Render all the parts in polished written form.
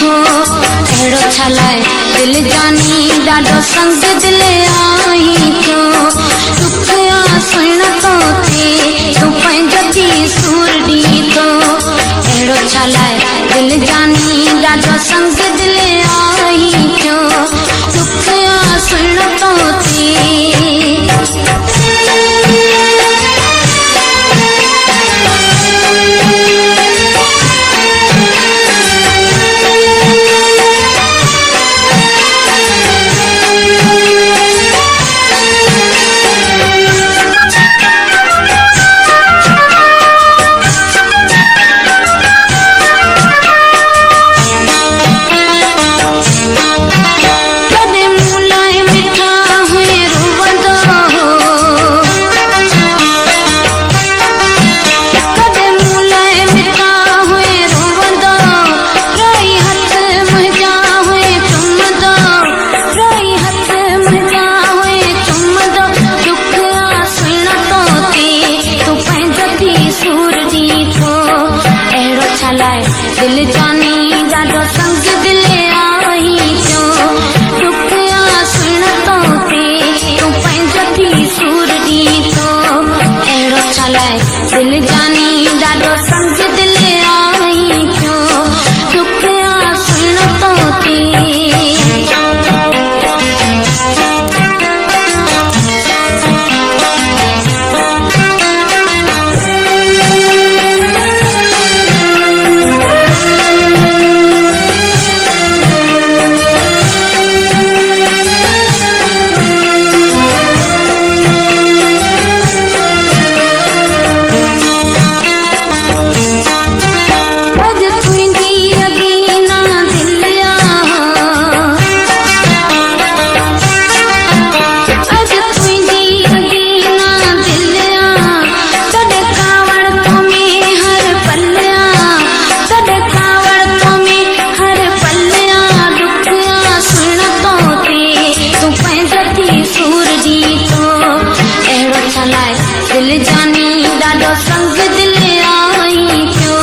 थो अहिड़ो छा लाइ दिल जानी ॾाढो संग दिल आई थो दुख आसण तो थे तूं पंहिंजो थी सूर ॾी थो अहिड़ो छा लाइ दिल जानी ॾाढो संग दिल आई थो दुख आसण तो थे दिल जानी ॾाढो संग दिल आई थो दुख आसण तो थे तूं पंहिंजो थी सूर ॾी थो अहिड़ो छा लाइ दिल जानी ॾाढो संग दिल आई थो दुख आसण तो थे दिल जानी ॾाढो संग दिल आई थो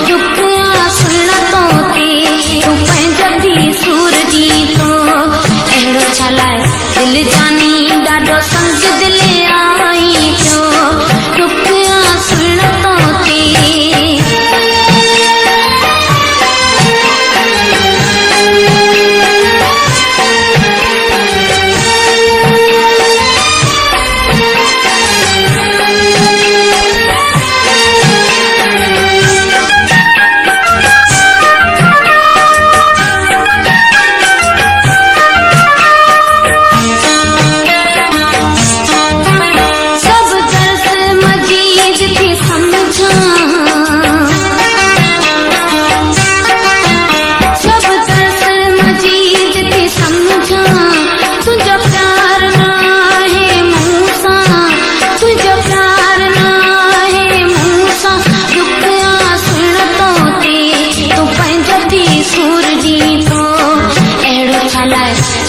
दुख आसण तो थे तूं पंहिंजो थी सूर ॾी थो अहिड़ो छा लाइ दिल जानी ॾाढो संग दिल आई थो दुख आसण तो थे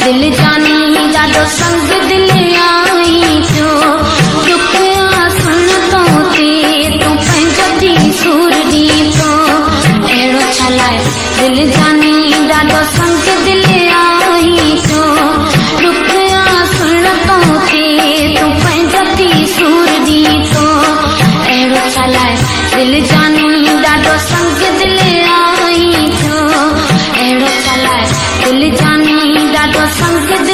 दिल जानी ॾाढो संग दिल आई थो दुख आसण तो थे तूं पंहिंजो थी सूर ॾी थो अहिड़ो छा लाइ दिल जानी ॾाढो संग दिल आई थो दुख आसण तो थे तूं पंहिंजो थी सूर ॾी थो अहिड़ो छा लाइ दिल जानी ॾाढो संग दिल आई थो अहिड़ो छा लाइ दिल जानी ॾाढो संग